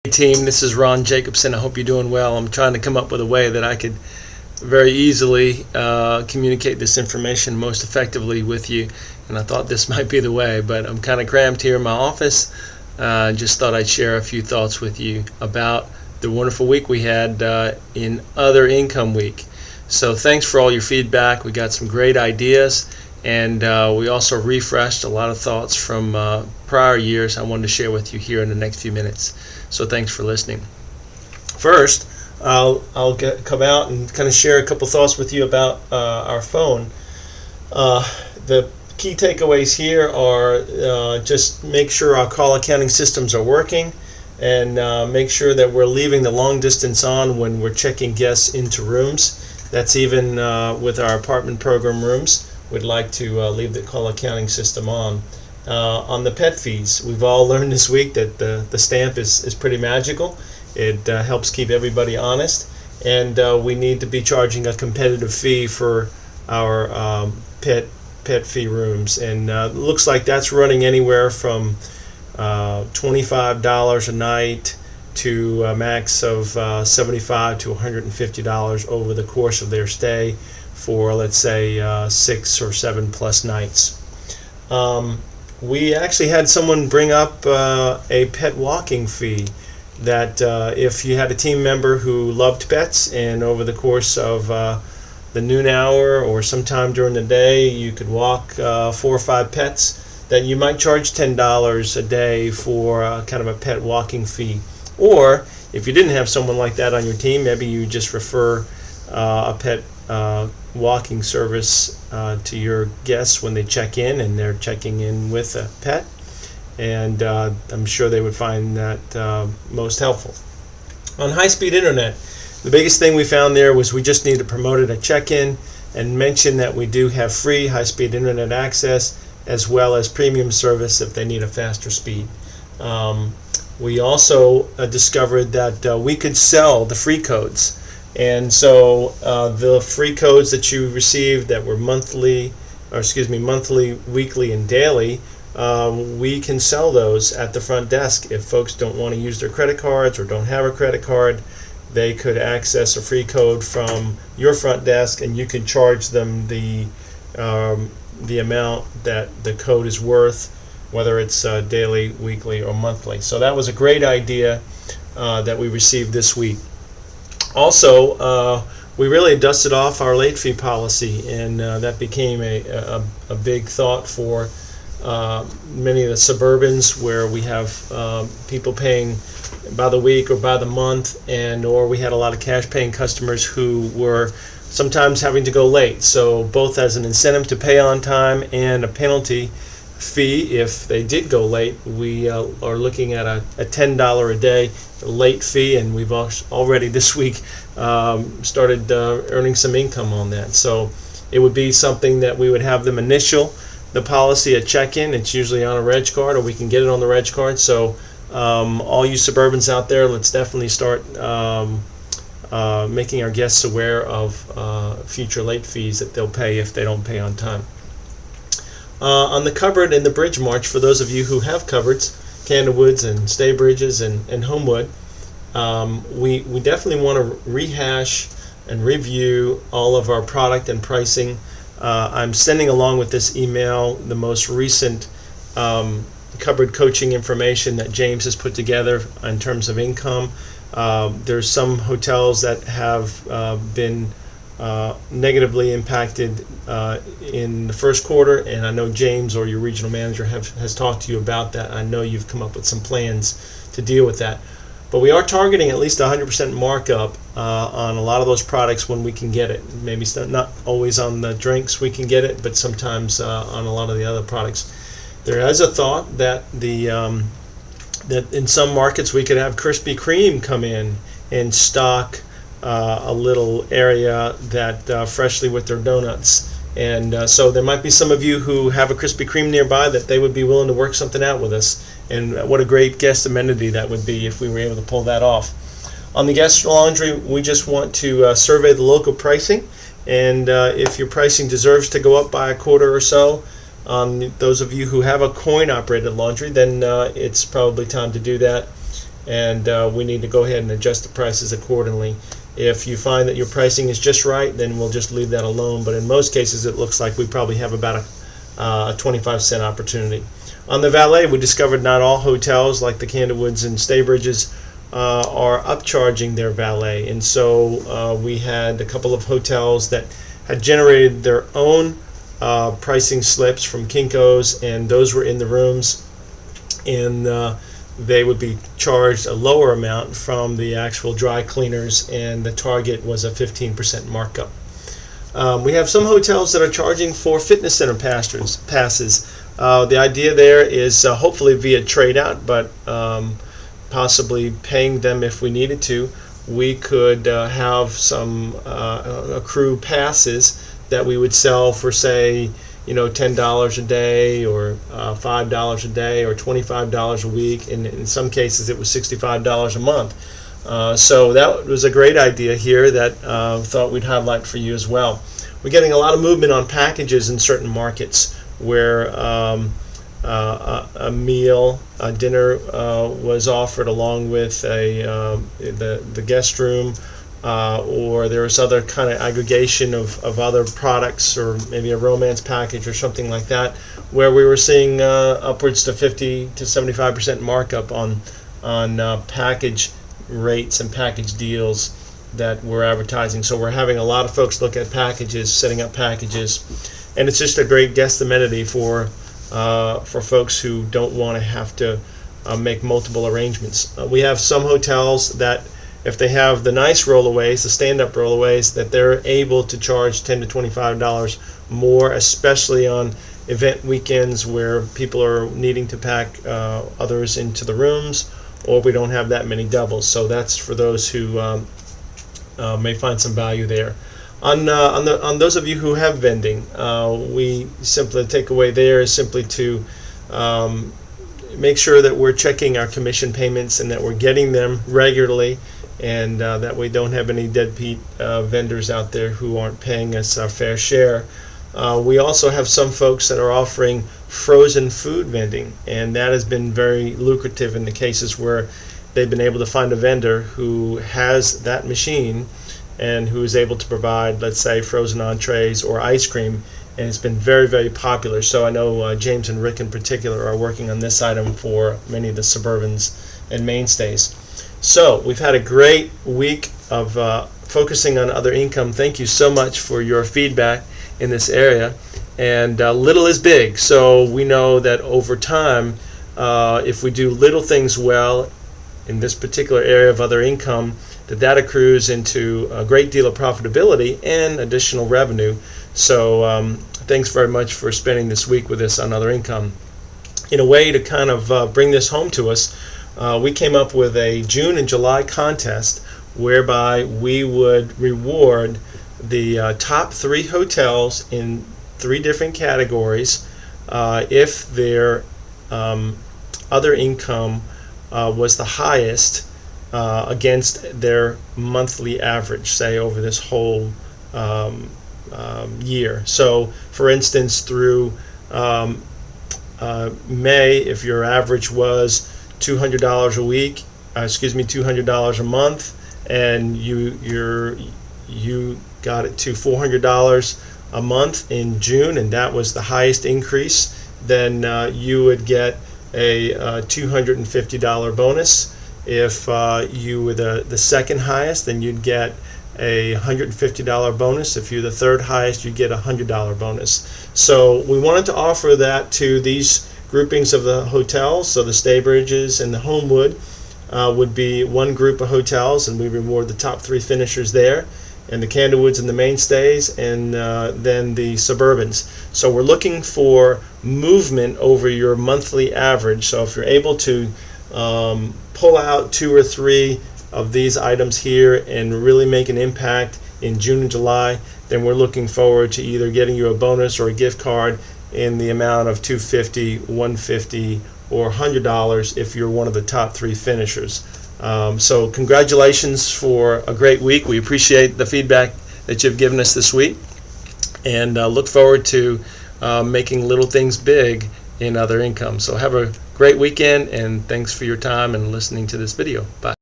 Hey team, this is Ron Jacobson. I hope you're doing well. I'm trying to come up with a way that I could very easily communicate this information most effectively with you, and I thought this might be the way, but I'm kind of cramped here in my office. Just thought I'd share a few thoughts with you about the wonderful week we had in Other Income Week. So thanks for all your feedback. We got some great ideas, and we also refreshed a lot of thoughts from prior years I wanted to share with you here in the next few minutes. So thanks for listening. First, I'll come out and kind of share a couple thoughts with you about our phone. The key takeaways here are just make sure our call accounting systems are working, and make sure that we're leaving the long distance on when we're checking guests into rooms. That's even with our apartment program rooms. We'd like to leave the call accounting system on. On the pet fees, we've all learned this week that the stamp is pretty magical. It helps keep everybody honest, and we need to be charging a competitive fee for our pet fee rooms, and it looks like that's running anywhere from $25 a night to a max of $75 to $150 over the course of their stay for, let's say, 6 or 7 plus nights. We actually had someone bring up a pet walking fee, that if you had a team member who loved pets and over the course of the noon hour or sometime during the day you could walk 4 or 5 pets, that you might charge $10 a day for kind of a pet walking fee. Or if you didn't have someone like that on your team, maybe you just refer a pet walking service to your guests when they check in and they're checking in with a pet, and I'm sure they would find that most helpful. On high-speed internet, the biggest thing we found there was we just need to promote it at check-in and mention that we do have free high-speed internet access as well as premium service if they need a faster speed. We also discovered that we could sell the free codes. And so the free codes that you received that were monthly, weekly, and daily, we can sell those at the front desk. If folks don't want to use their credit cards or don't have a credit card, they could access a free code from your front desk, and you could charge them the amount that the code is worth, whether it's daily, weekly, or monthly. So that was a great idea that we received this week. Also, we really dusted off our late fee policy, and that became a big thought for many of the suburbans where we have people paying by the week or by the month, or we had a lot of cash paying customers who were sometimes having to go late. So both as an incentive to pay on time and a penalty fee if they did go late, we are looking at a $10 a day late fee, and we've already this week started earning some income on that. So it would be something that we would have them initial the policy at check-in. It's usually on a reg card, or we can get it on the reg card. So all you suburbans out there, let's definitely start making our guests aware of future late fees that they'll pay if they don't pay on time. On the cupboard and the bridge march, for those of you who have cupboards, Candlewoods and Staybridges and Homewood, we definitely want to rehash and review all of our product and pricing. I'm sending along with this email the most recent cupboard coaching information that James has put together in terms of income. There's some hotels that have been negatively impacted in the first quarter, and I know James or your regional manager has talked to you about that. I know you've come up with some plans to deal with that. But we are targeting at least 100% markup on a lot of those products when we can get it. Maybe not always on the drinks we can get it, but sometimes on a lot of the other products. There is a thought that that in some markets we could have Krispy Kreme come in and stock a little area that freshly with their donuts. And so there might be some of you who have a Krispy Kreme nearby that they would be willing to work something out with us. And what a great guest amenity that would be if we were able to pull that off. On the guest laundry, we just want to survey the local pricing. And if your pricing deserves to go up by a quarter or so, those of you who have a coin-operated laundry, then it's probably time to do that. and we need to go ahead and adjust the prices accordingly. If you find that your pricing is just right, then we'll just leave that alone, but in most cases it looks like we probably have about a 25-cent opportunity. On the valet, we discovered not all hotels like the Candlewoods and Staybridges are upcharging their valet, and so we had a couple of hotels that had generated their own pricing slips from Kinko's, and those were in the rooms, and they would be charged a lower amount from the actual dry cleaners, and the target was a 15% markup. We have some hotels that are charging for fitness center passes. The idea there is hopefully via trade out, but possibly paying them if we needed to. We could have some accrue passes that we would sell for, say, $10 a day, or $5 a day, or $25 a week. In some cases, it was $65 a month. So that was a great idea here that thought we'd highlight for you as well. We're getting a lot of movement on packages in certain markets where a meal, a dinner was offered along with the guest room, or there was other kind of aggregation of other products, or maybe a romance package or something like that, where we were seeing upwards to 50 to 75% markup on package rates and package deals that we're advertising. So we're having a lot of folks look at packages, setting up packages, and it's just a great guest amenity for folks who don't want to have to make multiple arrangements. We have some hotels that, if they have the nice rollaways, the stand-up rollaways, that they're able to charge $10 to $25 more, especially on event weekends where people are needing to pack others into the rooms, or we don't have that many doubles. So that's for those who may find some value there. On those of you who have vending, we simply take away there is simply to make sure that we're checking our commission payments and that we're getting them regularly, and that we don't have any deadbeat vendors out there who aren't paying us our fair share. We also have some folks that are offering frozen food vending, and that has been very lucrative in the cases where they've been able to find a vendor who has that machine and who is able to provide, let's say, frozen entrees or ice cream, and it's been very, very popular. So I know James and Rick in particular are working on this item for many of the Suburbans and mainstays. So we've had a great week of focusing on other income. Thank you so much for your feedback in this area. And little is big, so we know that over time, if we do little things well in this particular area of other income, that accrues into a great deal of profitability and additional revenue. So thanks very much for spending this week with us on other income. In a way to kind of bring this home to us, we came up with a June and July contest whereby we would reward the top 3 hotels in 3 different categories if their other income was the highest against their monthly average, say over this whole year. So for instance, through May, if your average was $200 a week, $200 a month, and you got it to $400 a month in June, and that was the highest increase, then you would get a $250 bonus. If you were the second highest, then you'd get a $150 bonus. If you're the third highest, you'd get a $100 bonus. So we wanted to offer that to these groupings of the hotels. So the Staybridges and the Homewood would be one group of hotels, and we reward the top 3 finishers there, and the Candlewoods and the Mainstays, and then the Suburbans. So we're looking for movement over your monthly average. So if you're able to pull out 2 or 3 of these items here and really make an impact in June and July, then we're looking forward to either getting you a bonus or a gift card in the amount of $250, $150, or $100 if you're one of the top 3 finishers. So congratulations for a great week. We appreciate the feedback that you've given us this week, and look forward to making little things big in other income. So have a great weekend, and thanks for your time and listening to this video. Bye.